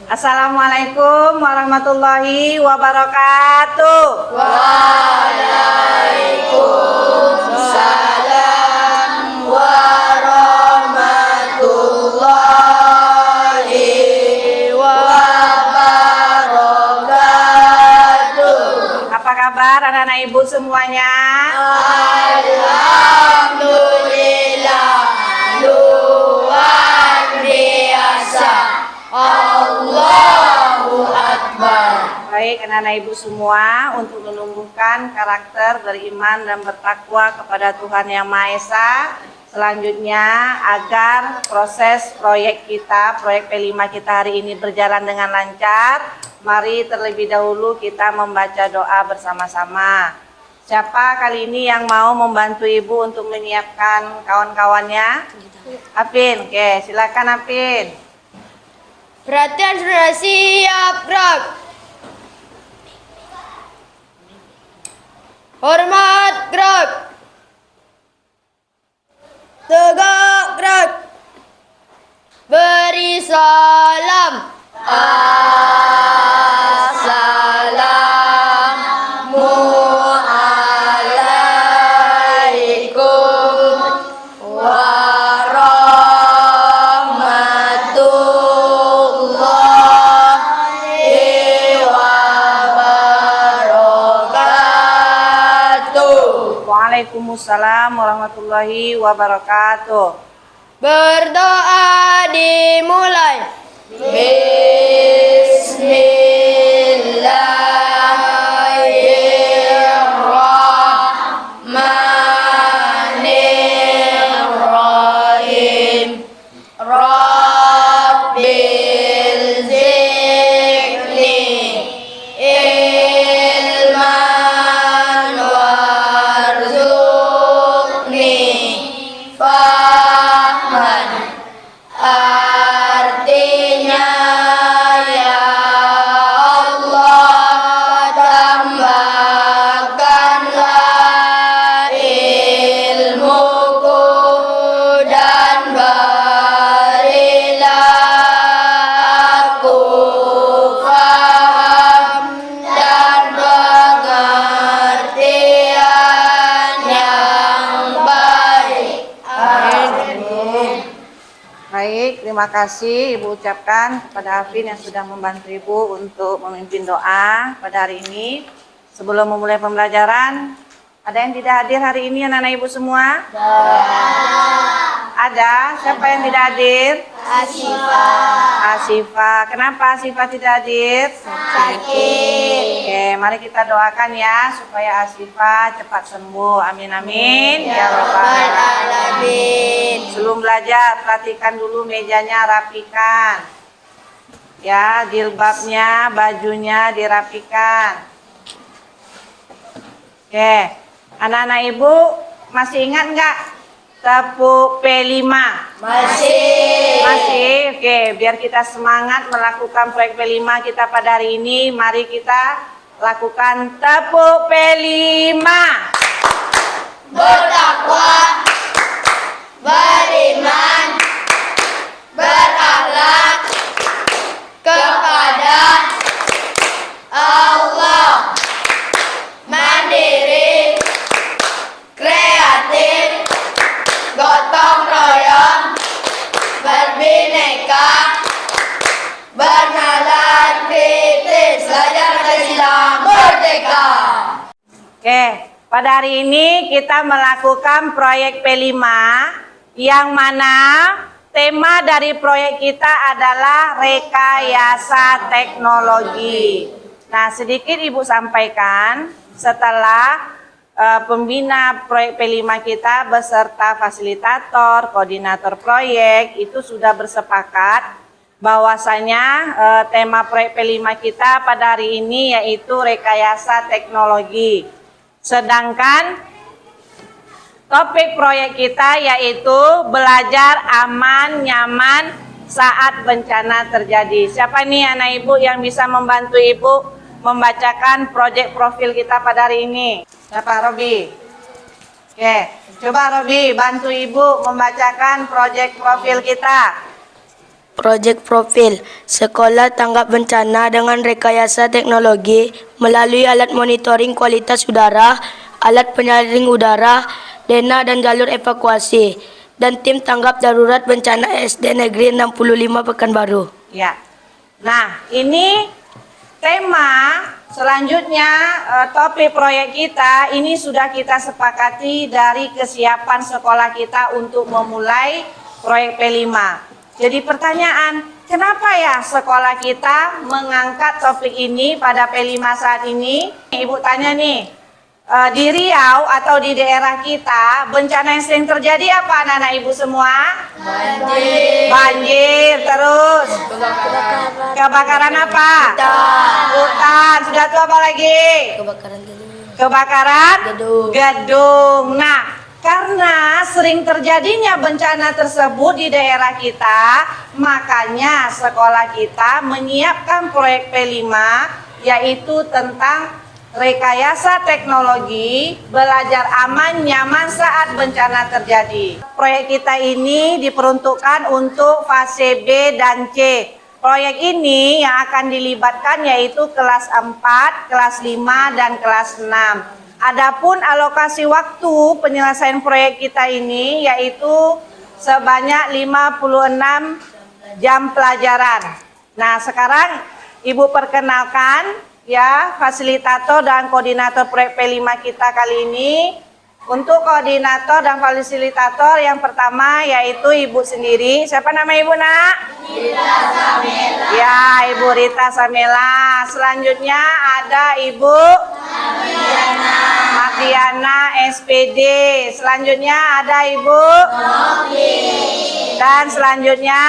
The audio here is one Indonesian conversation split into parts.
Assalamualaikum warahmatullahi wabarakatuh. Waalaikumsalam warahmatullahi wabarakatuh. Apa kabar anak-anak ibu semuanya? Alhamdulillah, luar biasa. Allahu Akbar. Baik anak-anak ibu semua, untuk menumbuhkan karakter beriman dan bertakwa kepada Tuhan Yang Maha Esa, selanjutnya agar proses proyek P5 kita hari ini berjalan dengan lancar, mari terlebih dahulu kita membaca doa bersama-sama. Siapa kali ini yang mau membantu ibu untuk menyiapkan kawan-kawannya? Apin, oke, silakan Apin. Perhatian sudah siap, gerak. Hormat, gerak. Tegak, gerak. Beri salam. Assalamualaikum warahmatullahi wabarakatuh. Waalaikumsalam warahmatullahi wabarakatuh. Berdoa dimulai. Bismillahirrahmanirrahim. Rabbil zidni ilman warzuqni fahman. Artinya, ya Allah, tambahkanlah ilmuku dan berilah aku faham dan pengertian yang baik. Amin. Baik, terima kasih Ibu ucapkan kepada Afin yang sudah membantu Ibu untuk memimpin doa pada hari ini. Sebelum memulai pembelajaran, ada yang tidak hadir hari ini anak-anak Ibu semua? Ada? Siapa yang tidak hadir? Asifah. Kenapa Asifah tidak hadir? Sakit. Oke, mari kita doakan ya supaya Asifah cepat sembuh. Amin amin. Ya Rabbal Alamin. Sebelum belajar, perhatikan dulu mejanya, rapikan. Ya, jilbabnya, bajunya dirapikan. Oke, anak-anak ibu masih ingat nggak tepuk P5? Masih. Oke, biar kita semangat melakukan proyek P5 kita pada hari ini, mari kita lakukan tepuk P5. Bertakwa, beriman, berakhlak kepada Allah, mandiri, kreatif, gotong royong, berbineka, bernalar kritis, belajar Pancasila merdeka. Oke, pada hari ini kita melakukan proyek P5 yang mana tema dari proyek kita adalah rekayasa teknologi. Nah, sedikit Ibu sampaikan setelah pembina proyek P5 kita beserta fasilitator, koordinator proyek itu sudah bersepakat bahwasanya tema proyek P5 kita pada hari ini yaitu rekayasa teknologi. Sedangkan topik proyek kita yaitu belajar aman, nyaman saat bencana terjadi. Siapa nih anak ibu yang bisa membantu ibu membacakan proyek profil kita pada hari ini? Siapa? Robi? Oke, coba Robi bantu ibu membacakan proyek profil kita. Proyek Profil Sekolah tanggap bencana dengan rekayasa teknologi melalui alat monitoring kualitas udara, alat penyaring udara, denah dan jalur evakuasi, dan tim tanggap darurat bencana SD Negeri 65 Pekanbaru. Ya. Nah, ini tema selanjutnya, topik proyek kita ini sudah kita sepakati dari kesiapan sekolah kita untuk memulai proyek P5. Jadi pertanyaan, kenapa ya sekolah kita mengangkat topik ini pada P5 saat ini? Ibu tanya nih, di Riau atau di daerah kita, bencana yang sering terjadi apa anak-anak ibu semua? Banjir. Banjir, terus kebakaran apa? Hutan. Sudah itu apa lagi? Kebakaran gedung. Nah, karena sering terjadinya bencana tersebut di daerah kita, makanya sekolah kita menyiapkan proyek P5, yaitu tentang rekayasa teknologi, belajar aman nyaman saat bencana terjadi. Proyek kita ini diperuntukkan untuk fase B dan C. Proyek ini yang akan dilibatkan yaitu kelas 4, kelas 5, dan kelas 6. Adapun alokasi waktu penyelesaian proyek kita ini yaitu sebanyak 56 jam pelajaran. Nah, sekarang Ibu perkenalkan ya fasilitator dan koordinator proyek P5 kita kali ini. Untuk koordinator dan fasilitator yang pertama yaitu Ibu sendiri. Siapa nama Ibu, Nak? Rita Samela. Ya, Ibu Rita Samela. Selanjutnya ada Ibu Mardiana SPD. Selanjutnya ada Ibu Novi. dan selanjutnya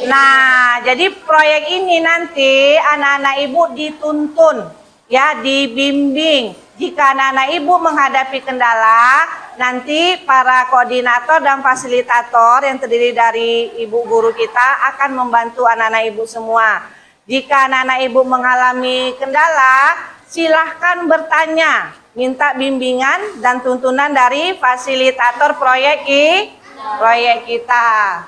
nah, jadi proyek ini nanti anak-anak ibu dituntun, ya, dibimbing. Jika anak-anak ibu menghadapi kendala, nanti para koordinator dan fasilitator yang terdiri dari ibu guru kita akan membantu anak-anak ibu semua. Jika anak-anak ibu mengalami kendala, silahkan bertanya, minta bimbingan dan tuntunan dari fasilitator proyek kita.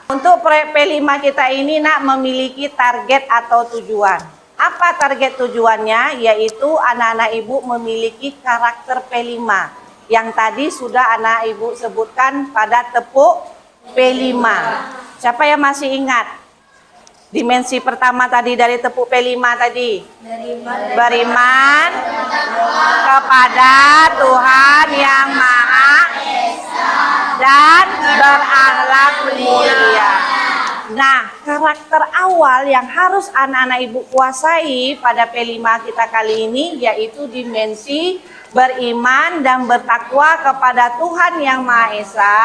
Untuk proyek P5 kita ini, Nak, memiliki target atau tujuan. Apa target tujuannya? Yaitu anak-anak ibu memiliki karakter P5 yang tadi sudah anak ibu sebutkan pada tepuk P5. Siapa yang masih ingat dimensi pertama tadi dari tepuk P5 tadi? Beriman kepada Tuhan yang Maha Esa dan berakhlak mulia. Nah, karakter awal yang harus anak-anak ibu kuasai pada P5 kita kali ini yaitu dimensi beriman dan bertakwa kepada Tuhan yang Maha Esa,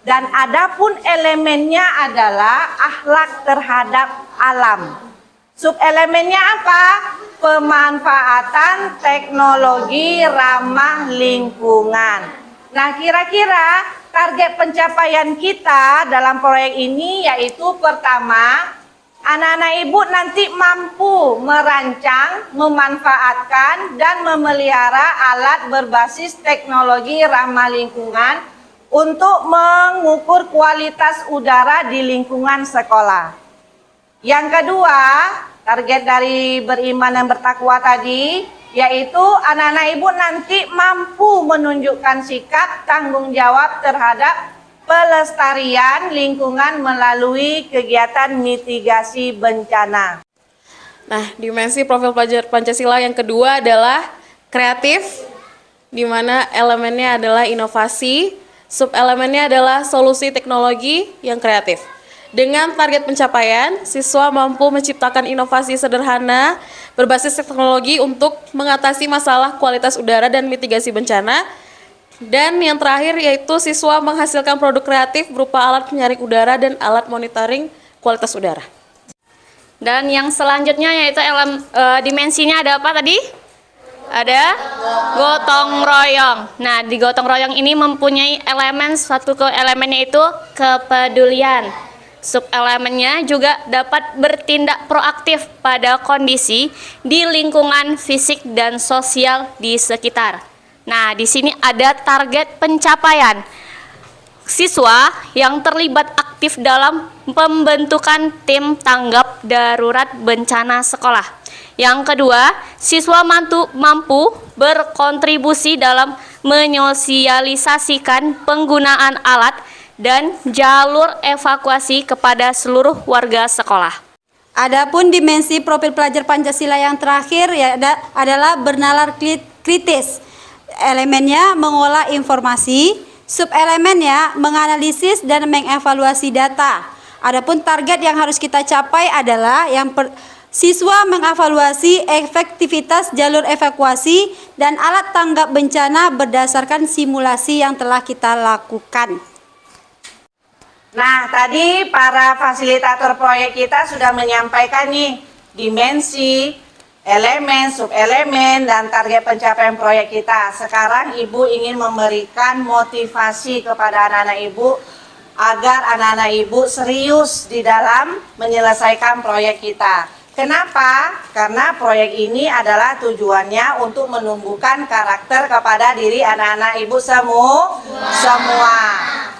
dan adapun elemennya adalah akhlak terhadap alam. Subelemennya apa? Pemanfaatan teknologi ramah lingkungan. Nah, kira-kira target pencapaian kita dalam proyek ini yaitu pertama, anak-anak ibu nanti mampu merancang, memanfaatkan, dan memelihara alat berbasis teknologi ramah lingkungan untuk mengukur kualitas udara di lingkungan sekolah. Yang kedua, target dari beriman dan bertakwa tadi yaitu anak-anak ibu nanti mampu menunjukkan sikap tanggung jawab terhadap pelestarian lingkungan melalui kegiatan mitigasi bencana. Nah, dimensi profil pelajar Pancasila yang kedua adalah kreatif, di mana elemennya adalah inovasi, subelemennya adalah solusi teknologi yang kreatif. Dengan target pencapaian, siswa mampu menciptakan inovasi sederhana berbasis teknologi untuk mengatasi masalah kualitas udara dan mitigasi bencana. Dan yang terakhir yaitu siswa menghasilkan produk kreatif berupa alat penyaring udara dan alat monitoring kualitas udara. Dan yang selanjutnya yaitu dimensinya ada apa tadi? Ada gotong royong. Nah, di gotong royong ini mempunyai elemen, satu elemennya itu kepedulian. Subelemennya juga dapat bertindak proaktif pada kondisi di lingkungan fisik dan sosial di sekitar. Nah, di sini ada target pencapaian. siswa yang terlibat aktif dalam pembentukan tim tanggap darurat bencana sekolah. Yang kedua, siswa mampu berkontribusi dalam menyosialisasikan penggunaan alat dan jalur evakuasi kepada seluruh warga sekolah. Adapun dimensi profil pelajar Pancasila yang terakhir adalah bernalar kritis. Elemennya mengolah informasi, subelemennya menganalisis dan mengevaluasi data. Adapun target yang harus kita capai adalah siswa mengevaluasi efektivitas jalur evakuasi dan alat tanggap bencana berdasarkan simulasi yang telah kita lakukan. Nah, tadi para fasilitator proyek kita sudah menyampaikan nih dimensi, elemen, subelemen, dan target pencapaian proyek kita. Sekarang Ibu ingin memberikan motivasi kepada anak-anak Ibu agar anak-anak Ibu serius di dalam menyelesaikan proyek kita. Kenapa? Karena proyek ini adalah tujuannya untuk menumbuhkan karakter kepada diri anak-anak Ibu semua.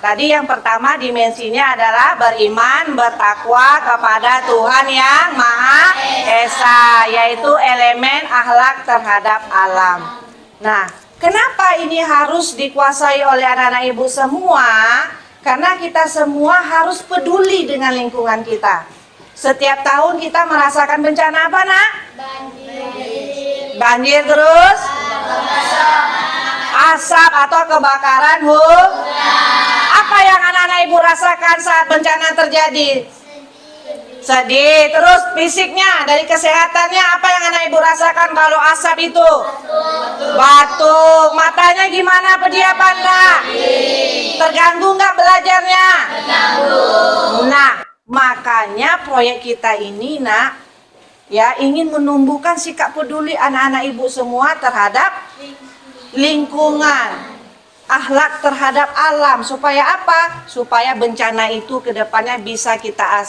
Tadi yang pertama dimensinya adalah beriman, bertakwa kepada Tuhan Yang Maha Esa, yaitu elemen akhlak terhadap alam. Nah, kenapa ini harus dikuasai oleh anak-anak Ibu semua? Karena kita semua harus peduli dengan lingkungan kita. Setiap tahun kita merasakan bencana apa, Nak? Banjir terus? Asap atau kebakaran hutan. Apa yang anak-anak Ibu rasakan saat bencana terjadi? Sedih. Terus fisiknya, dari kesehatannya apa yang anak Ibu rasakan kalau asap itu? Batuk. Matanya gimana, pedih apa enggak? Terganggu enggak belajarnya? Nah, makanya proyek kita ini, Nak, ya, ingin menumbuhkan sikap peduli anak-anak Ibu semua terhadap lingkungan, akhlak terhadap alam. Supaya apa? Supaya bencana itu ke depannya bisa kita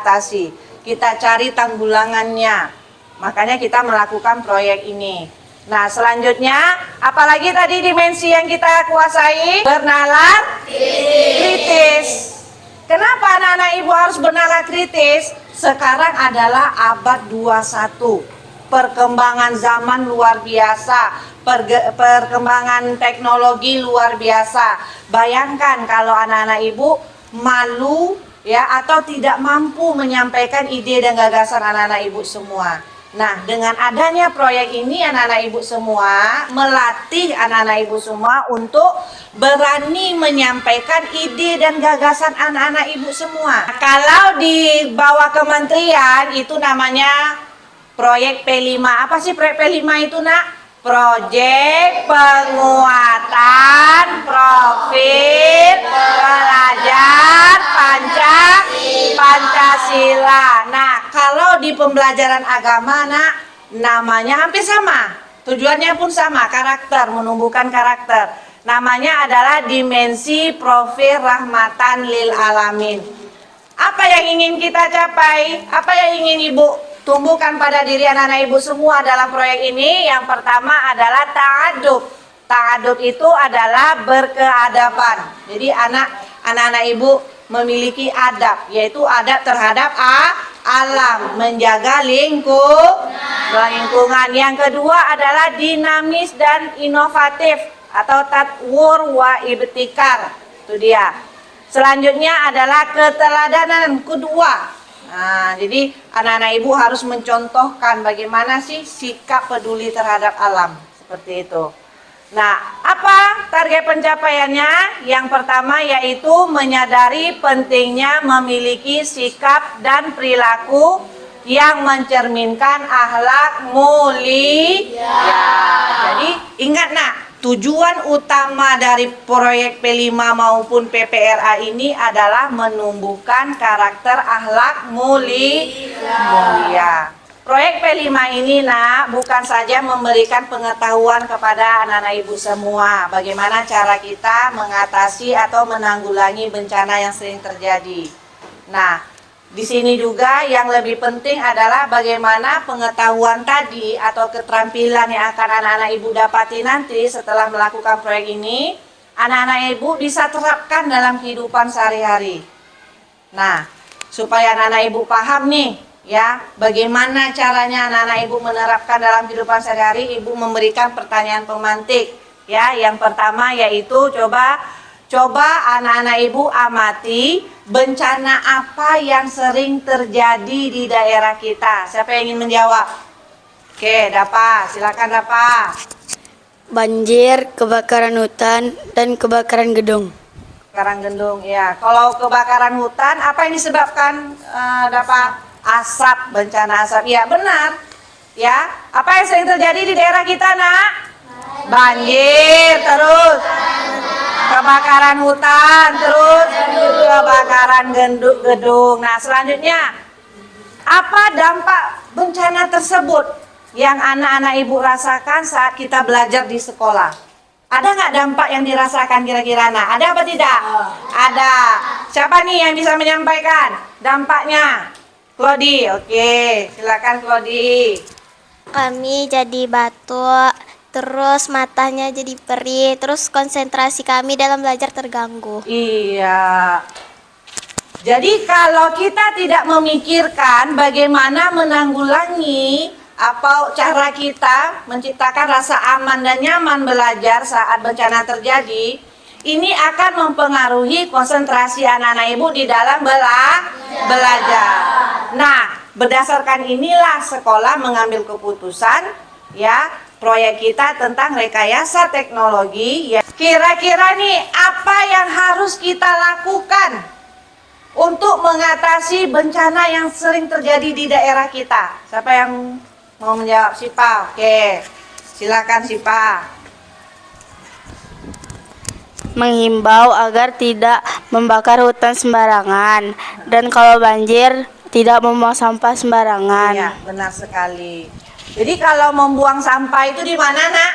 atasi. Kita cari tanggulangannya. Makanya kita melakukan proyek ini. Nah, selanjutnya, apalagi tadi dimensi yang kita kuasai? Bernalar kritis. Kenapa anak-anak Ibu harus bernalar kritis? Sekarang adalah abad 21. Perkembangan zaman luar biasa, perkembangan teknologi luar biasa. Bayangkan kalau anak-anak Ibu malu ya atau tidak mampu menyampaikan ide dan gagasan anak-anak Ibu semua. Nah, dengan adanya proyek ini anak-anak Ibu semua melatih anak-anak Ibu semua untuk berani menyampaikan ide dan gagasan anak-anak Ibu semua. Kalau di bawah kementerian itu namanya proyek P5. Apa sih proyek P5 itu, Nak? Proyek penguatan profil pelajar Pancasila. Nah, kalau di pembelajaran agama, Nak, namanya hampir sama. Tujuannya pun sama, karakter, menumbuhkan karakter. Namanya adalah dimensi profil rahmatan lil alamin. Apa yang ingin kita capai? Apa yang ingin Ibu tumbuhkan pada diri anak-anak Ibu semua dalam proyek ini? Yang pertama adalah ta'adub. Ta'adub itu adalah berkeadaban. Jadi anak-anak Ibu memiliki adab, yaitu adab terhadap alam, menjaga lingkungan. Yang kedua adalah dinamis dan inovatif atau tatwur wa ibtikar. Itu dia. Selanjutnya adalah keteladanan kedua. Nah, jadi anak-anak Ibu harus mencontohkan bagaimana sih sikap peduli terhadap alam. Seperti itu. Nah, apa target pencapaiannya? Yang pertama yaitu menyadari pentingnya memiliki sikap dan perilaku yang mencerminkan akhlak mulia. Jadi ingat, Nak, tujuan utama dari proyek P5 maupun PPRA ini adalah menumbuhkan karakter akhlak mulia. Proyek P5 ini, Nak, bukan saja memberikan pengetahuan kepada anak-anak Ibu semua bagaimana cara kita mengatasi atau menanggulangi bencana yang sering terjadi. Nah, di sini juga yang lebih penting adalah bagaimana pengetahuan tadi atau keterampilan yang akan anak-anak Ibu dapati nanti setelah melakukan proyek ini anak-anak ibu bisa terapkan dalam kehidupan sehari-hari. Nah, supaya anak-anak ibu paham nih, ya, bagaimana caranya anak-anak ibu menerapkan dalam kehidupan sehari-hari, ibu memberikan pertanyaan pemantik. Ya, yang pertama yaitu coba anak-anak ibu amati bencana apa yang sering terjadi di daerah kita. Siapa yang ingin menjawab? Oke, Dapa, silakan Dapa. Banjir, kebakaran hutan, dan kebakaran gedung. Kebakaran gedung, ya. Kalau kebakaran hutan, apa yang disebabkan, Dapa? Asap, bencana asap. Ya, benar. Ya, apa yang sering terjadi di daerah kita, Nak? Banjir, terus kebakaran hutan, terus kebakaran gedung. Nah, selanjutnya, apa dampak bencana tersebut yang anak-anak ibu rasakan saat kita belajar di sekolah? Ada nggak dampak yang dirasakan kira-kira? Nah, ada apa tidak? Ada. Siapa nih yang bisa menyampaikan dampaknya? Claudi, oke, silakan Claudi. Kami jadi batuk, terus matanya jadi perih, terus konsentrasi kami dalam belajar terganggu. Iya. Jadi kalau kita tidak memikirkan bagaimana menanggulangi apa cara kita menciptakan rasa aman dan nyaman belajar saat bencana terjadi, ini akan mempengaruhi konsentrasi anak-anak ibu di dalam belajar. Nah, berdasarkan inilah sekolah mengambil keputusan, ya, proyek kita tentang rekayasa teknologi. Ya. Kira-kira nih apa yang harus kita lakukan untuk mengatasi bencana yang sering terjadi di daerah kita? Siapa yang mau menjawab? Sipa, oke, silakan Sipa. Menghimbau agar tidak membakar hutan sembarangan, dan kalau banjir tidak membuang sampah sembarangan. Iya, benar sekali. Jadi kalau membuang sampah itu di mana, Nak?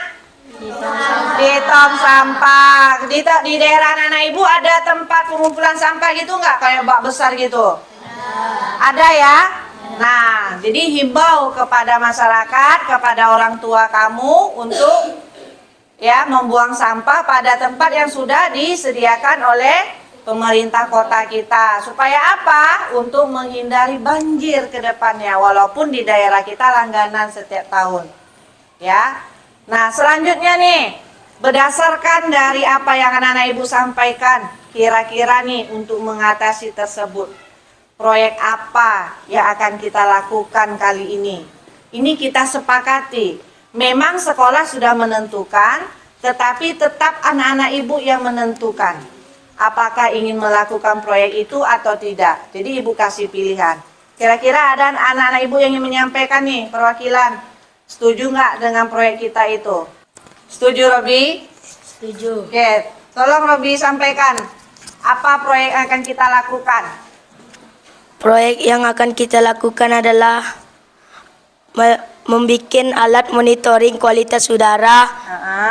Di tong sampah. Di daerah anak ibu ada tempat pengumpulan sampah gitu nggak? Kayak bak besar gitu? Ada ya? Nah, jadi himbau kepada masyarakat, kepada orang tua kamu untuk ya membuang sampah pada tempat yang sudah disediakan oleh pemerintah kota kita. Supaya apa? Untuk menghindari banjir ke depannya, walaupun di daerah kita langganan setiap tahun. Ya. Nah, selanjutnya nih, berdasarkan dari apa yang anak-anak ibu sampaikan, kira-kira nih untuk mengatasi tersebut, proyek apa yang akan kita lakukan kali ini? Ini kita sepakati. Memang sekolah sudah menentukan, tetapi tetap anak-anak ibu yang menentukan apakah ingin melakukan proyek itu atau tidak. Jadi ibu kasih pilihan. Kira-kira ada anak-anak ibu yang ingin menyampaikan nih, perwakilan. Setuju nggak dengan proyek kita itu? Setuju, Robi? Setuju. Oke, tolong Robi sampaikan apa proyek yang akan kita lakukan. Proyek yang akan kita lakukan adalah membuat alat monitoring kualitas udara,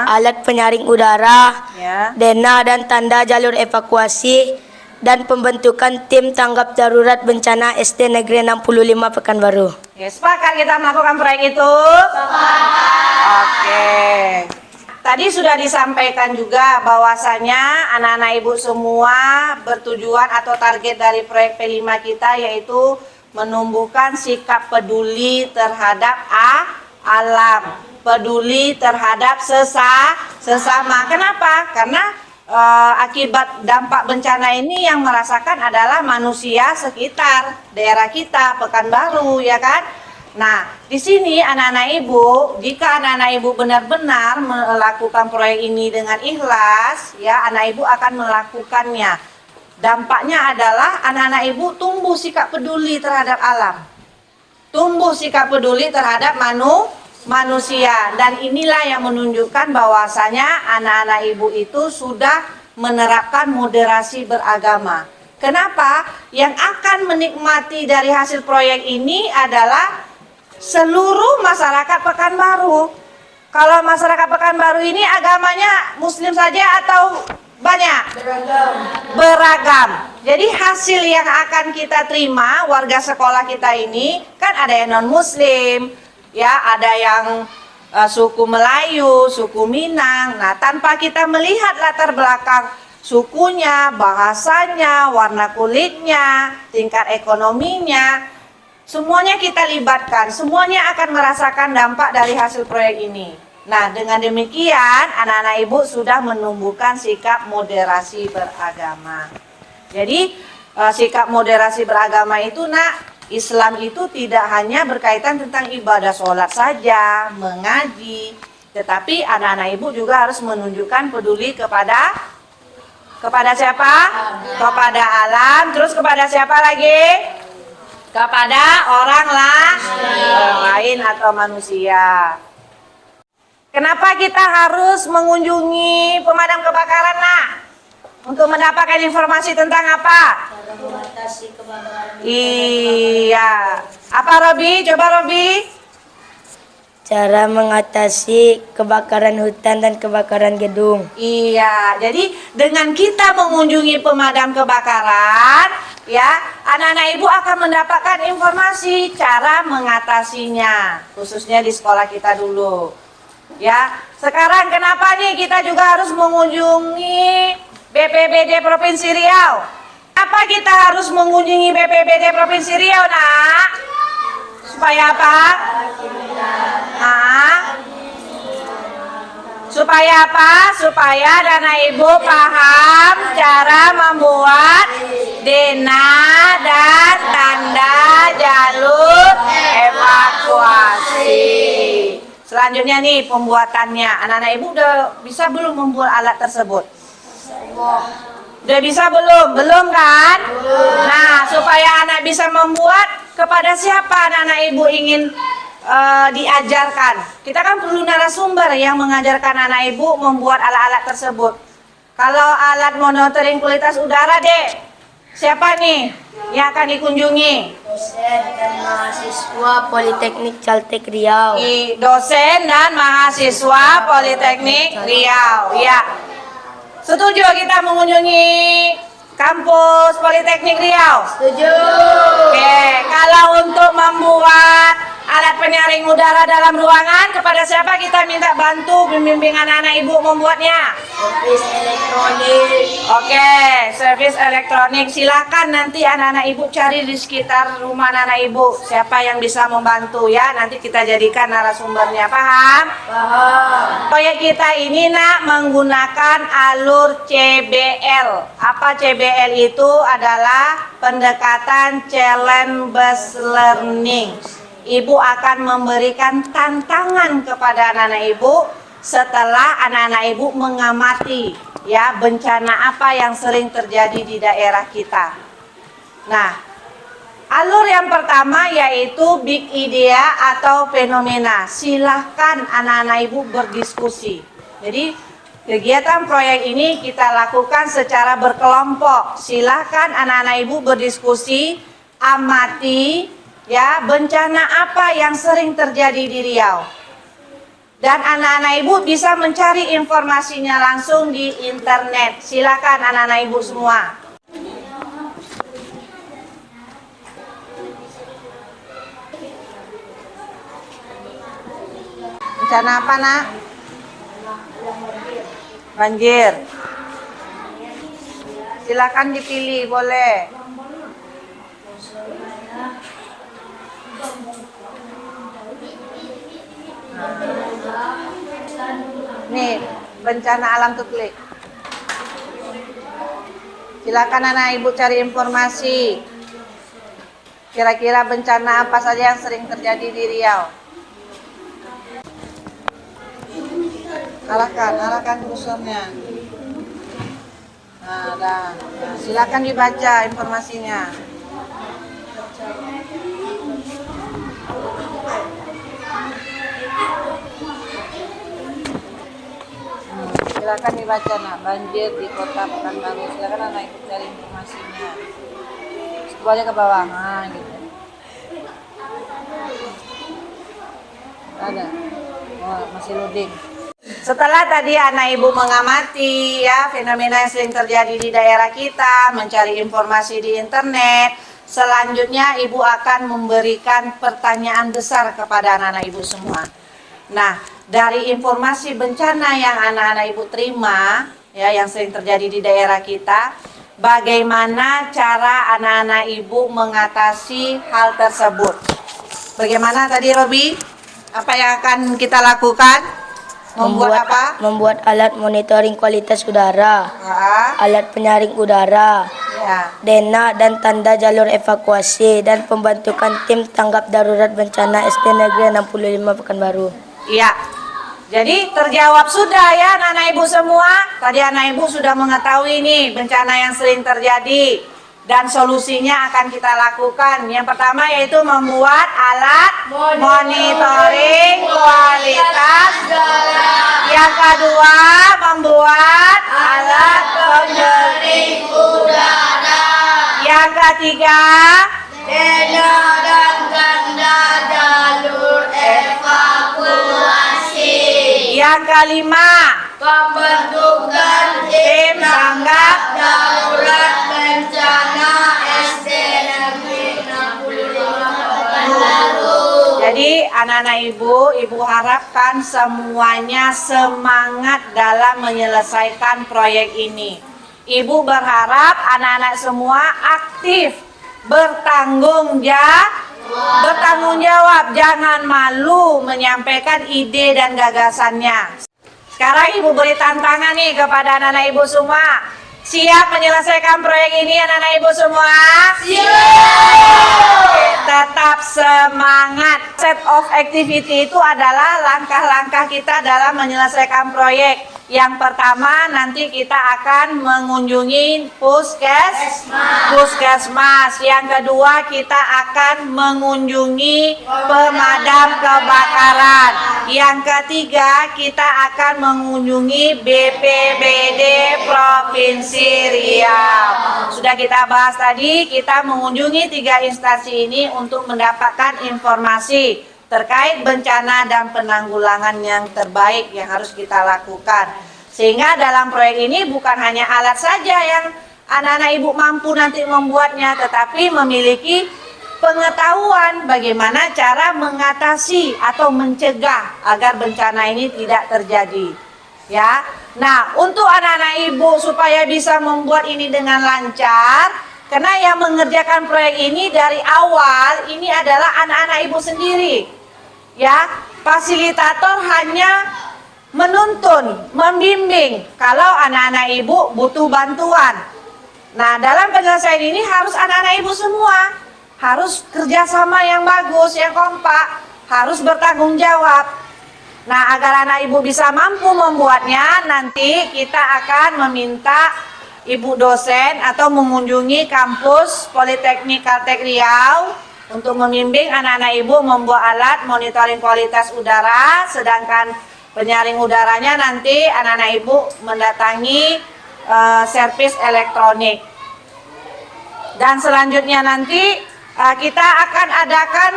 alat penyaring udara, Ya. dena dan tanda jalur evakuasi, dan pembentukan tim tanggap darurat bencana SD Negeri 65 Pekanbaru. Oke, sepakat kita melakukan proyek itu? Oke. Tadi sudah disampaikan juga bahwasanya anak-anak ibu semua bertujuan atau target dari proyek P5 kita yaitu menumbuhkan sikap peduli terhadap alam, peduli terhadap sesama. Kenapa? Karena akibat dampak bencana ini yang merasakan adalah manusia sekitar daerah kita, Pekanbaru, ya kan? Nah, di sini anak-anak ibu, jika anak-anak ibu benar-benar melakukan proyek ini dengan ikhlas, ya, anak ibu akan melakukannya. Dampaknya adalah anak-anak ibu tumbuh sikap peduli terhadap alam, tumbuh sikap peduli terhadap manusia, dan inilah yang menunjukkan bahwasanya anak-anak ibu itu sudah menerapkan moderasi beragama. Kenapa? Yang akan menikmati dari hasil proyek ini adalah seluruh masyarakat Pekanbaru. Kalau masyarakat Pekanbaru ini agamanya Muslim saja atau banyak? Beragam. Jadi hasil yang akan kita terima warga sekolah kita ini kan ada yang non Muslim, ya, ada yang suku Melayu, suku Minang. Nah, tanpa kita melihat latar belakang sukunya, bahasanya, warna kulitnya, tingkat ekonominya, semuanya kita libatkan, semuanya akan merasakan dampak dari hasil proyek ini. Nah, dengan demikian anak-anak ibu sudah menumbuhkan sikap moderasi beragama. Jadi sikap moderasi beragama itu, nak, Islam itu tidak hanya berkaitan tentang ibadah sholat saja, mengaji, tetapi anak-anak ibu juga harus menunjukkan peduli kepada siapa? Kepada alam. Terus kepada siapa lagi? Kepada orang lain atau manusia. Kenapa kita harus mengunjungi pemadam kebakaran, nak? Untuk mendapatkan informasi tentang apa? Mengatasi kebakaran. Iya. Apa, Robi? Coba, Robi. Cara mengatasi kebakaran hutan dan kebakaran gedung. Iya, jadi dengan kita mengunjungi pemadam kebakaran, ya, anak-anak ibu akan mendapatkan informasi cara mengatasinya, khususnya di sekolah kita dulu. Ya, sekarang kenapa nih kita juga harus mengunjungi BPBD Provinsi Riau? Apa kita harus mengunjungi BPBD Provinsi Riau, nak? Supaya apa? Supaya apa? Supaya anak ibu paham cara membuat dena dan tanda jalur evakuasi. Selanjutnya nih pembuatannya. Anak-anak ibu udah bisa belum membuat alat tersebut? Udah bisa belum? Belum kan? Nah, supaya anak bisa membuat, kepada siapa anak-anak ibu ingin diajarkan? Kita kan perlu narasumber yang mengajarkan anak ibu membuat alat-alat tersebut. Kalau alat monitoring kualitas udara, Dek, siapa nih yang akan dikunjungi? Dosen dan mahasiswa Politeknik Caltek Riau. Dosen dan mahasiswa Politeknik Riau. Ya. Setuju kita mengunjungi kampus Politeknik Riau? Setuju. Oke, kalau untuk membuat alat penyaring udara dalam ruangan, kepada siapa kita minta bantu bimbing anak-anak ibu membuatnya? Servis elektronik. Oke, servis elektronik. Silakan nanti anak-anak ibu cari di sekitar rumah anak-anak ibu siapa yang bisa membantu, ya. Nanti kita jadikan narasumbernya. Paham? Paham. Proyek kita ini, nak, menggunakan alur CBL. Apa CBL itu? Adalah pendekatan challenge based learning. Ibu akan memberikan tantangan kepada anak-anak ibu setelah anak-anak ibu mengamati, ya, bencana apa yang sering terjadi di daerah kita. Nah, alur yang pertama yaitu big idea atau fenomena. Silahkan anak-anak ibu berdiskusi. Jadi kegiatan proyek ini kita lakukan secara berkelompok. Silahkan anak-anak ibu berdiskusi, amati, ya, bencana apa yang sering terjadi di Riau. Dan anak-anak ibu bisa mencari informasinya langsung di internet. Silakan anak-anak ibu semua. Bencana apa, nak? Banjir. Silakan dipilih, boleh. Nih, bencana alam tuklik. Silakan anak ibu cari informasi. Kira-kira bencana apa saja yang sering terjadi di Riau? Arahkan kursornya. Nah, silakan dibaca informasinya. Silakan dibaca, nak, banjir di kota Pekanbaru. Silakan anak ibu cari informasinya. Scroll aja ke bawah, nah, gitu. Ada, oh, masih loading. Setelah tadi anak ibu mengamati, ya, fenomena yang sering terjadi di daerah kita, mencari informasi di internet, selanjutnya ibu akan memberikan pertanyaan besar kepada anak-anak ibu semua. Nah, dari informasi bencana yang anak-anak ibu terima, ya, yang sering terjadi di daerah kita, bagaimana cara anak-anak ibu mengatasi hal tersebut? Bagaimana tadi Robi? Apa yang akan kita lakukan? Membuat apa? Membuat alat monitoring kualitas udara, Ah, alat penyaring udara, ya. denah dan tanda jalur evakuasi, dan pembentukan tim tanggap darurat bencana SD Negeri 65 Pekanbaru. Iya. Jadi terjawab sudah ya anak-anak ibu semua. Tadi anak ibu sudah mengetahui nih bencana yang sering terjadi dan solusinya akan kita lakukan. Yang pertama yaitu membuat alat monitoring kualitas. Yang kedua membuat alat penyaring udara. Yang ketiga denah dan tanda jalur evakuasi. Yang kelima pembentukan tim tanggap darurat bencana SD Negeri 65 Pekanbaru. Jadi anak-anak ibu harapkan semuanya semangat dalam menyelesaikan proyek ini. Ibu berharap anak-anak semua aktif, bertanggung jawab, jangan malu menyampaikan ide dan gagasannya. Sekarang ibu beri tantangan nih kepada anak-anak ibu semua. Siap menyelesaikan proyek ini anak-anak ibu semua? Siap! Tetap semangat. Set of activity itu adalah langkah-langkah kita dalam menyelesaikan proyek. Yang pertama nanti kita akan mengunjungi puskesmas. Yang kedua kita akan mengunjungi pemadam kebakaran. Yang ketiga kita akan mengunjungi BPBD Provinsi Riau. Sudah kita bahas tadi, kita mengunjungi 3 instansi ini untuk mendapatkan informasi terkait bencana dan penanggulangan yang terbaik yang harus kita lakukan. Sehingga dalam proyek ini bukan hanya alat saja yang anak-anak ibu mampu nanti membuatnya, tetapi memiliki pengetahuan bagaimana cara mengatasi atau mencegah agar bencana ini tidak terjadi. Ya. Nah, untuk anak-anak ibu supaya bisa membuat ini dengan lancar, karena yang mengerjakan proyek ini dari awal ini adalah anak-anak ibu sendiri. Ya, fasilitator hanya menuntun, membimbing kalau anak-anak ibu butuh bantuan. Nah, dalam penyelesaian ini harus anak-anak ibu semua harus kerjasama yang bagus, yang kompak, harus bertanggung jawab. Nah, agar anak ibu bisa mampu membuatnya, nanti kita akan meminta ibu dosen atau mengunjungi kampus Politeknik Kaltek Riau untuk membimbing anak-anak ibu membuat alat monitoring kualitas udara, sedangkan penyaring udaranya nanti anak-anak ibu mendatangi servis elektronik. Dan selanjutnya nanti kita akan adakan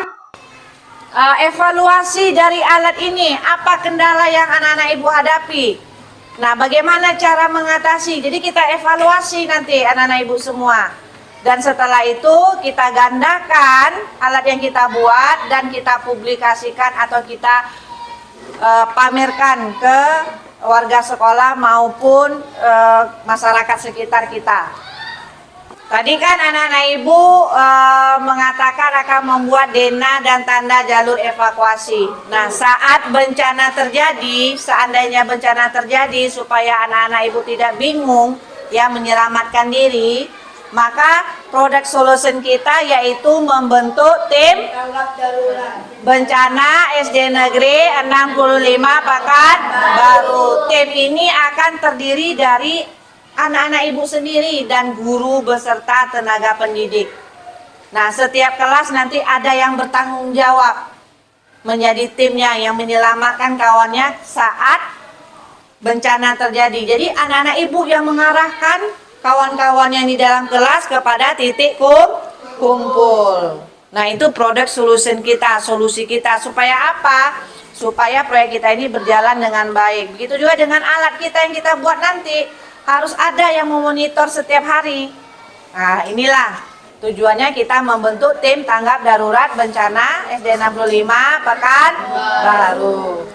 evaluasi dari alat ini, apa kendala yang anak-anak ibu hadapi. Nah, bagaimana cara mengatasi? Jadi kita evaluasi nanti anak-anak ibu semua. Dan setelah itu kita gandakan alat yang kita buat dan kita publikasikan atau kita pamerkan ke warga sekolah maupun masyarakat sekitar kita. Tadi kan anak-anak ibu mengatakan akan membuat denah dan tanda jalur evakuasi. Nah, saat bencana terjadi, seandainya bencana terjadi supaya anak-anak ibu tidak bingung ya menyelamatkan diri, maka produk solution kita yaitu membentuk tim bencana SD Negeri 65 Pekanbaru. Tim ini akan terdiri dari anak-anak ibu sendiri dan guru beserta tenaga pendidik. Nah, setiap kelas nanti ada yang bertanggung jawab menjadi timnya yang menyelamatkan kawannya saat bencana terjadi. Jadi anak-anak ibu yang mengarahkan kawan-kawan yang di dalam kelas kepada titik kumpul. Nah, itu produk solution kita, solusi kita. Supaya apa? Supaya proyek kita ini berjalan dengan baik. Begitu juga dengan alat kita yang kita buat nanti. Harus ada yang memonitor setiap hari. Nah, inilah tujuannya kita membentuk tim tanggap darurat bencana SD 65 Pekanbaru.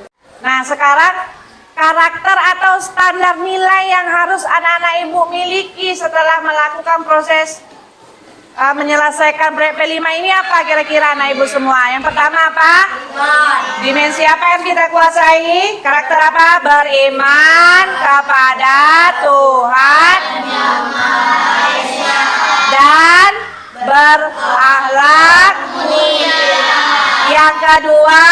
Nah, sekarang karakter atau standar nilai yang harus anak-anak ibu miliki setelah melakukan proses menyelesaikan proyek P5 ini apa kira-kira anak ibu semua? Yang pertama apa? Dimensi apa yang kita kuasai? Karakter apa? Beriman kepada Tuhan dan berakhlak mulia. Yang kedua,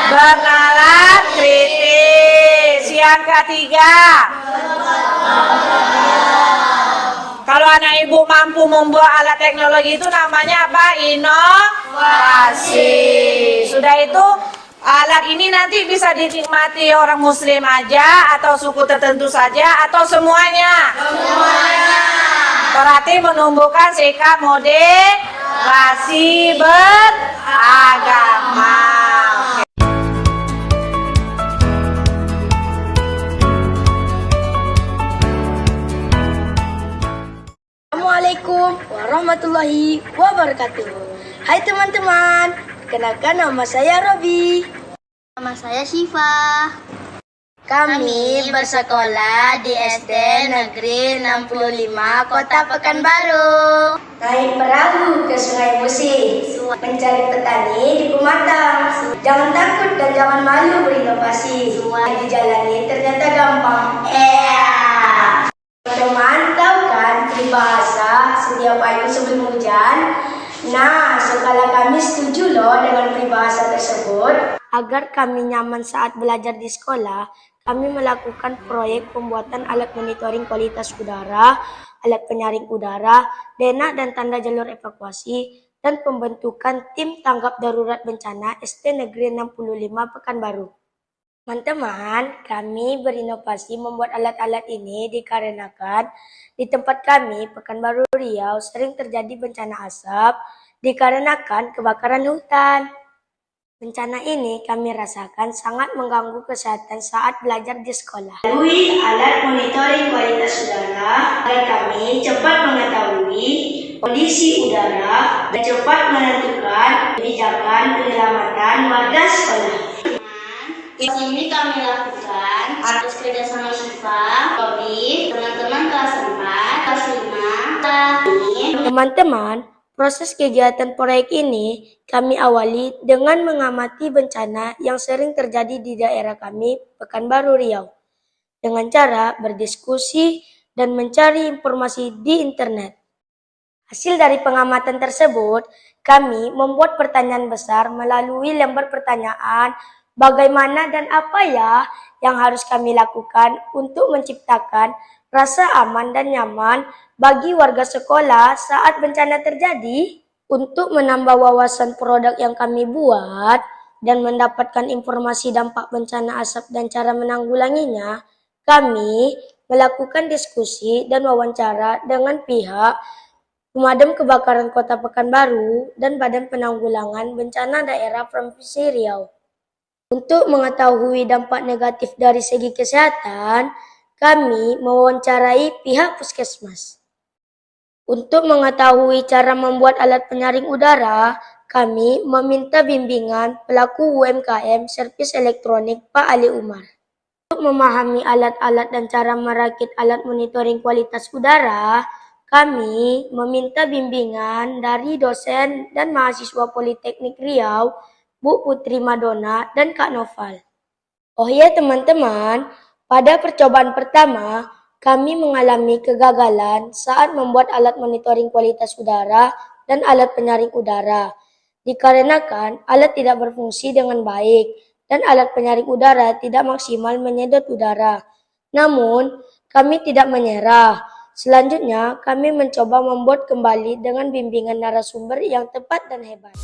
bernalar kritis. Yang ketiga, kalau anak ibu mampu membuat alat teknologi itu namanya apa? Inovasi. Sudah itu alat ini nanti bisa dinikmati orang muslim aja atau suku tertentu saja atau semuanya? Semuanya. Berarti menumbuhkan sikap moderasi beragama. Assalamualaikum warahmatullahi wabarakatuh. Hai teman-teman, kenalkan nama saya Robi. Nama saya Syifa. Kami bersekolah di SD Negeri 65 Kota Pekanbaru. Naik perahu ke Sungai Musi, mencari petani di Pematang. Jangan takut dan jangan malu berinovasi. Dijalani ternyata gampang. Teman-teman tahu kan peribahasa sedia payung sebelum hujan? Nah, sekolah kami setuju loh dengan peribahasa tersebut. Agar kami nyaman saat belajar di sekolah, kami melakukan proyek pembuatan alat monitoring kualitas udara, alat penyaring udara, denah dan tanda jalur evakuasi, dan pembentukan tim tanggap darurat bencana SD Negeri 65 Pekanbaru. Teman-teman, kami berinovasi membuat alat-alat ini dikarenakan di tempat kami, Pekanbaru Riau, sering terjadi bencana asap dikarenakan kebakaran hutan. Bencana ini kami rasakan sangat mengganggu kesehatan saat belajar di sekolah. Melalui alat monitoring kualitas udara, agar kami cepat mengetahui kondisi udara dan cepat menentukan kebijakan penyelamatan warga sekolah. Ini kami lakukan atas kerjasama Syifa, Robi, teman-teman kelas 4, kelas 5, Teman-teman, proses kegiatan proyek ini kami awali dengan mengamati bencana yang sering terjadi di daerah kami, Pekanbaru Riau, dengan cara berdiskusi dan mencari informasi di internet. Hasil dari pengamatan tersebut, kami membuat pertanyaan besar melalui lembar pertanyaan. Bagaimana dan apa ya yang harus kami lakukan untuk menciptakan rasa aman dan nyaman bagi warga sekolah saat bencana terjadi? Untuk menambah wawasan produk yang kami buat dan mendapatkan informasi dampak bencana asap dan cara menanggulanginya, kami melakukan diskusi dan wawancara dengan pihak Pemadam Kebakaran Kota Pekanbaru dan Badan Penanggulangan Bencana Daerah Provinsi Riau. Untuk mengetahui dampak negatif dari segi kesehatan, kami mewawancarai pihak puskesmas. Untuk mengetahui cara membuat alat penyaring udara, kami meminta bimbingan pelaku UMKM servis elektronik Pak Ali Umar. Untuk memahami alat-alat dan cara merakit alat monitoring kualitas udara, kami meminta bimbingan dari dosen dan mahasiswa Politeknik Riau, Bu Putri Madonna dan Kak Noval. Oh ya teman-teman, pada percobaan pertama, kami mengalami kegagalan saat membuat alat monitoring kualitas udara dan alat penyaring udara. Dikarenakan alat tidak berfungsi dengan baik dan alat penyaring udara tidak maksimal menyedot udara. Namun, kami tidak menyerah. Selanjutnya, kami mencoba membuat kembali dengan bimbingan narasumber yang tepat dan hebat.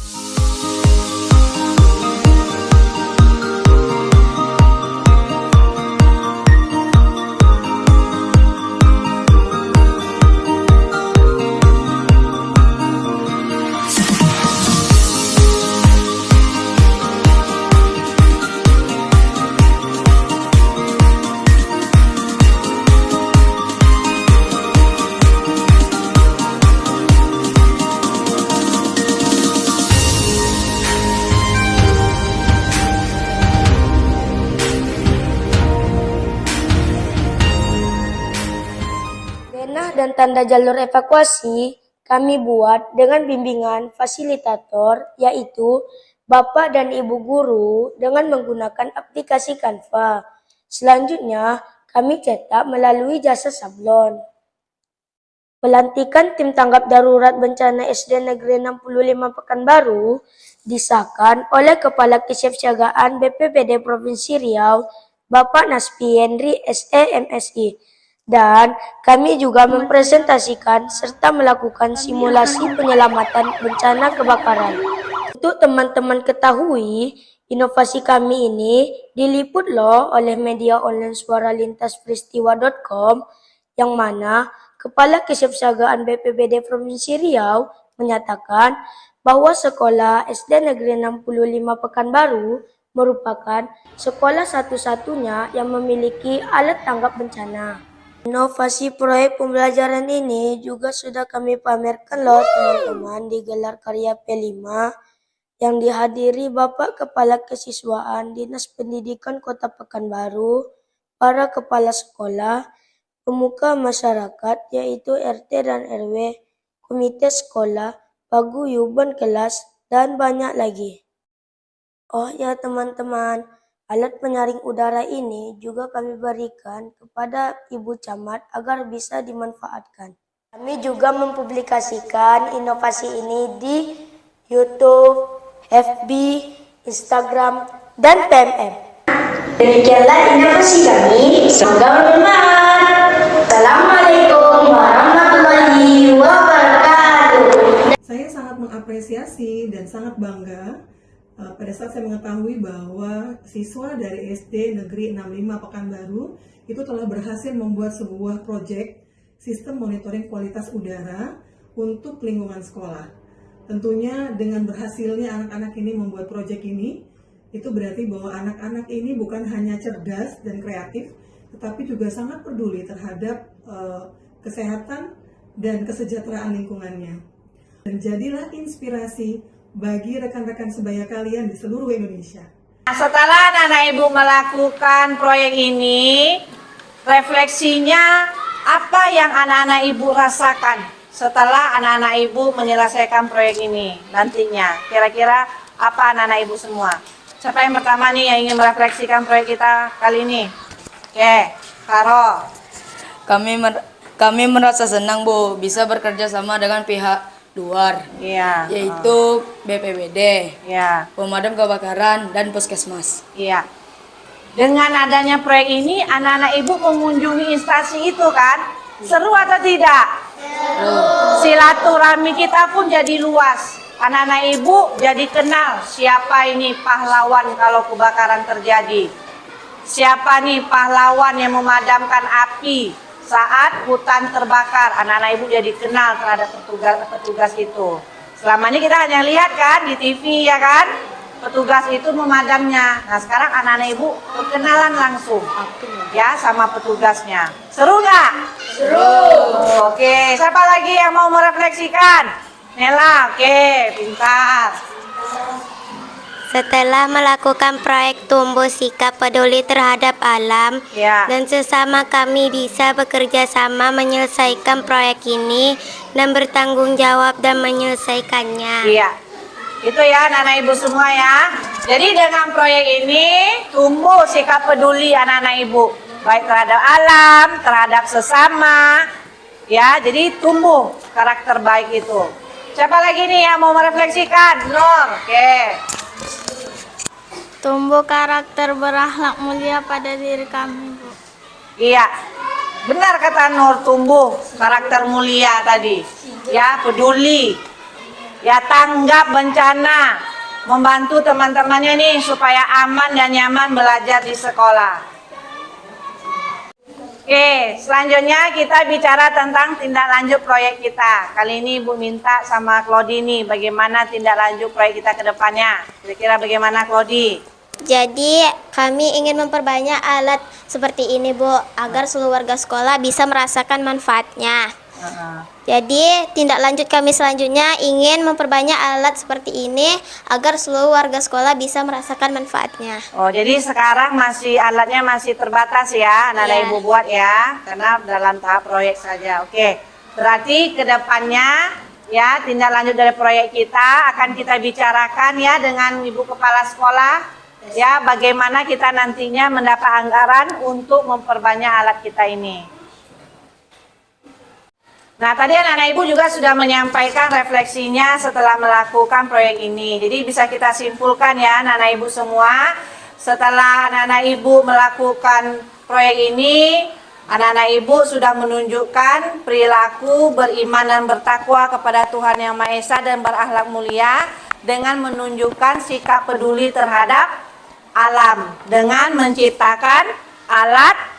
dan tanda jalur evakuasi kami buat dengan bimbingan fasilitator, yaitu Bapak dan Ibu Guru dengan menggunakan aplikasi Canva. Selanjutnya, kami cetak melalui jasa sablon. Pelantikan tim tanggap darurat bencana SD Negeri 65 Pekanbaru disahkan oleh Kepala Kesiapsiagaan BPBD Provinsi Riau, Bapak Naspi Henry SE MSI. Dan kami juga mempresentasikan serta melakukan simulasi penyelamatan bencana kebakaran. Untuk teman-teman ketahui, inovasi kami ini diliput loh oleh media online suaralintasperistiwa.com yang mana Kepala Kesiapsiagaan BPBD Provinsi Riau menyatakan bahwa sekolah SD Negeri 65 Pekanbaru merupakan sekolah satu-satunya yang memiliki alat tanggap bencana. Inovasi proyek pembelajaran ini juga sudah kami pamerkan loh teman-teman di gelar karya P5 yang dihadiri Bapak Kepala Kesiswaan Dinas Pendidikan Kota Pekanbaru, para kepala sekolah, pemuka masyarakat yaitu RT dan RW, komite sekolah, paguyuban kelas, dan banyak lagi. Oh ya teman-teman, alat penyaring udara ini juga kami berikan kepada Ibu Camat agar bisa dimanfaatkan. Kami juga mempublikasikan inovasi ini di YouTube, FB, Instagram, dan PMM. Demikianlah inovasi kami. Semoga bermanfaat. Assalamualaikum warahmatullahi wabarakatuh. Saya sangat mengapresiasi dan sangat bangga pada saat saya mengetahui bahwa siswa dari SD Negeri 65 Pekanbaru itu telah berhasil membuat sebuah proyek sistem monitoring kualitas udara untuk lingkungan sekolah. Tentunya dengan berhasilnya anak-anak ini membuat proyek ini, itu berarti bahwa anak-anak ini bukan hanya cerdas dan kreatif, tetapi juga sangat peduli terhadap kesehatan dan kesejahteraan lingkungannya. Dan jadilah inspirasi bagi rekan-rekan sebaya kalian di seluruh Indonesia. Setelah anak-anak ibu melakukan proyek ini, refleksinya apa yang anak-anak ibu rasakan setelah anak-anak ibu menyelesaikan proyek ini nantinya? Kira-kira apa anak-anak ibu semua? Siapa yang pertama nih yang ingin merefleksikan proyek kita kali ini? Oke, Karo. Kami merasa senang Bu bisa bekerja sama dengan pihak luar, Iya. yaitu BPBD, Iya. pemadam kebakaran, dan puskesmas. Iya. Dengan adanya proyek ini, anak-anak ibu mengunjungi instansi itu kan? Seru atau tidak? Silaturahmi kita pun jadi luas. Anak-anak ibu jadi kenal siapa ini pahlawan kalau kebakaran terjadi. Siapa nih pahlawan yang memadamkan api saat hutan terbakar. Anak-anak ibu jadi kenal terhadap petugas itu. Selama ini kita hanya lihat kan di TV ya kan, petugas itu memadamnya. Nah sekarang anak-anak ibu berkenalan langsung ya sama petugasnya. Seru nggak? Seru. Oke, siapa lagi yang mau merefleksikan? Nela, oke, pintar. Setelah melakukan proyek tumbuh sikap peduli terhadap alam Ya. dan sesama kami bisa bekerja sama menyelesaikan proyek ini dan bertanggung jawab dan menyelesaikannya. Iya. Itu ya anak-anak ibu semua ya. Jadi dengan proyek ini tumbuh sikap peduli anak-anak ibu. Baik terhadap alam, terhadap sesama. Ya, jadi tumbuh karakter baik itu. Siapa lagi nih yang mau merefleksikan? Nur, oke. Tumbuh karakter berakhlak mulia pada diri kami, Bu. Iya, benar kata Nur, tumbuh karakter mulia tadi. Ya, peduli. Ya, tanggap bencana. Membantu teman-temannya nih supaya aman dan nyaman belajar di sekolah. Oke, selanjutnya kita bicara tentang tindak lanjut proyek kita. Kali ini Ibu minta sama Claudi nih, bagaimana tindak lanjut proyek kita ke depannya. Kira-kira bagaimana Claudi? Jadi kami ingin memperbanyak alat seperti ini, Bu, agar seluruh warga sekolah bisa merasakan manfaatnya. Jadi tindak lanjut kami selanjutnya ingin memperbanyak alat seperti ini agar seluruh warga sekolah bisa merasakan manfaatnya. Oh, jadi sekarang alatnya masih terbatas ya, anak-anak Iya. ibu buat ya, karena dalam tahap proyek saja. Oke, berarti kedepannya ya tindak lanjut dari proyek kita akan kita bicarakan ya dengan ibu kepala sekolah ya, bagaimana kita nantinya mendapat anggaran untuk memperbanyak alat kita ini. Nah, tadi anak-anak ibu juga sudah menyampaikan refleksinya setelah melakukan proyek ini. Jadi bisa kita simpulkan ya anak-anak ibu semua, setelah anak-anak ibu melakukan proyek ini, anak-anak ibu sudah menunjukkan perilaku beriman dan bertakwa kepada Tuhan Yang Maha Esa dan berakhlak mulia dengan menunjukkan sikap peduli terhadap alam dengan menciptakan alat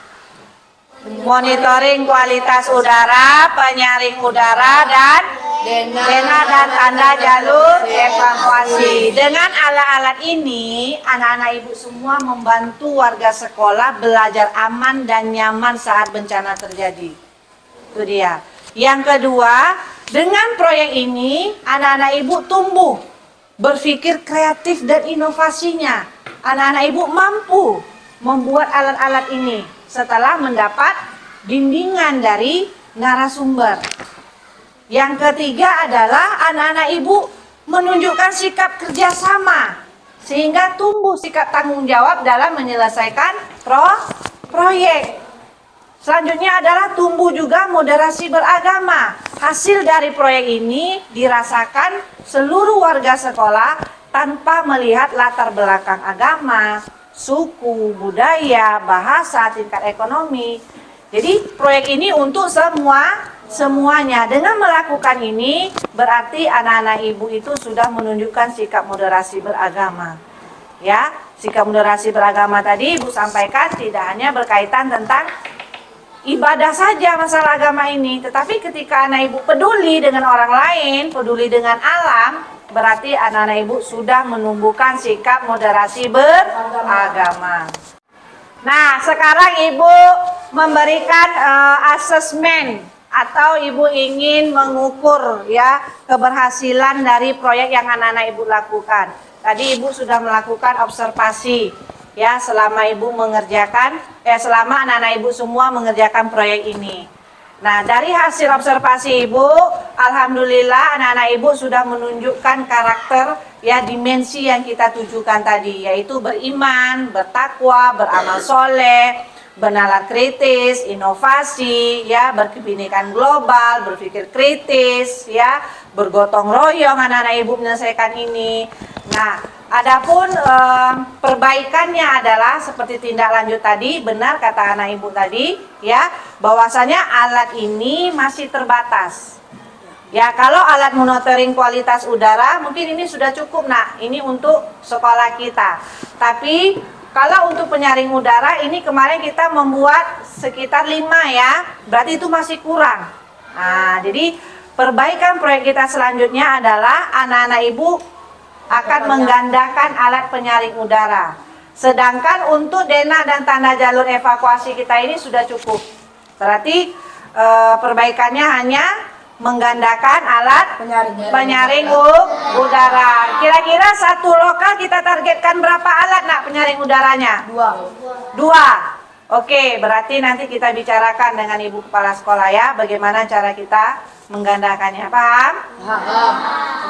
monitoring kualitas udara, penyaring udara, dan dena dan tanda jalur evakuasi. Dengan alat-alat ini, anak-anak ibu semua membantu warga sekolah belajar aman dan nyaman saat bencana terjadi. Itu dia. Yang kedua, dengan proyek ini, anak-anak ibu tumbuh, berpikir kreatif dan inovasinya. Anak-anak ibu mampu membuat alat-alat ini setelah mendapat bimbingan dari narasumber. Yang ketiga adalah anak-anak ibu menunjukkan sikap kerjasama sehingga tumbuh sikap tanggung jawab dalam menyelesaikan proyek. Selanjutnya adalah tumbuh juga moderasi beragama. Hasil dari proyek ini dirasakan seluruh warga sekolah tanpa melihat latar belakang agama, suku, budaya, bahasa, tingkat ekonomi. Jadi proyek ini untuk semuanya. Dengan melakukan ini berarti anak-anak ibu itu sudah menunjukkan sikap moderasi beragama. Ya, sikap moderasi beragama tadi ibu sampaikan tidak hanya berkaitan tentang ibadah saja masalah agama ini, tetapi ketika anak ibu peduli dengan orang lain, peduli dengan alam, berarti anak-anak ibu sudah menumbuhkan sikap moderasi beragama. Nah, sekarang ibu memberikan asesmen atau ibu ingin mengukur ya keberhasilan dari proyek yang anak-anak ibu lakukan. Tadi ibu sudah melakukan observasi ya selama ibu mengerjakan selama anak-anak ibu semua mengerjakan proyek ini. Nah, dari hasil observasi ibu, alhamdulillah anak-anak ibu sudah menunjukkan karakter ya dimensi yang kita tujukan tadi, yaitu beriman, bertakwa, beramal soleh, bernalar kritis, inovasi, ya berkebinekaan global, berpikir kritis, ya bergotong royong anak-anak ibu menyelesaikan ini. Nah, adapun perbaikannya adalah seperti tindak lanjut tadi, benar kata anak ibu tadi, ya bahwasanya alat ini masih terbatas. Ya, kalau alat monitoring kualitas udara mungkin ini sudah cukup, nah ini untuk sekolah kita. Tapi kalau untuk penyaring udara ini kemarin kita membuat sekitar 5 ya, berarti itu masih kurang. Nah, jadi perbaikan proyek kita selanjutnya adalah anak-anak ibu akan menggandakan alat penyaring udara. Sedangkan untuk dena dan tanda jalur evakuasi kita ini sudah cukup. Berarti perbaikannya hanya menggandakan alat penyaring udara. Kira-kira satu lokal kita targetkan berapa alat nak penyaring udaranya? 2. Oke, berarti nanti kita bicarakan dengan ibu kepala sekolah ya, bagaimana cara kita menggandakannya. Paham?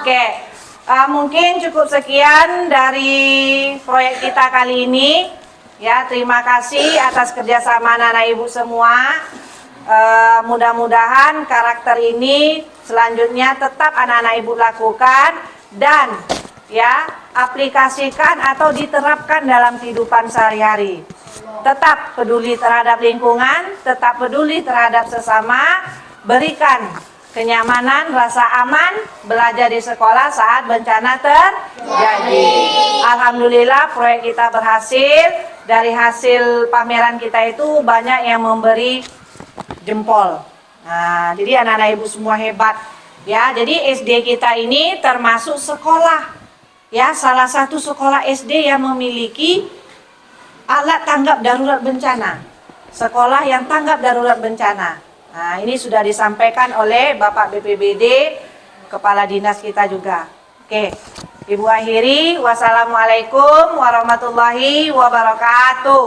Oke. Mungkin cukup sekian dari proyek kita kali ini. Ya, terima kasih atas kerjasama anak-anak ibu semua. Mudah-mudahan karakter ini selanjutnya tetap anak-anak ibu lakukan dan ya aplikasikan atau diterapkan dalam kehidupan sehari-hari. Tetap peduli terhadap lingkungan, tetap peduli terhadap sesama, berikan kenyamanan, rasa aman, belajar di sekolah saat bencana terjadi. Alhamdulillah proyek kita berhasil. Dari hasil pameran kita itu banyak yang memberi jempol. Nah, jadi anak-anak ibu semua hebat. Ya, jadi SD kita ini termasuk sekolah. Ya, salah satu sekolah SD yang memiliki alat tanggap darurat bencana. Sekolah yang tanggap darurat bencana. Nah, ini sudah disampaikan oleh Bapak BPBD, Kepala Dinas kita juga. Oke, Ibu akhiri. Wassalamualaikum warahmatullahi wabarakatuh.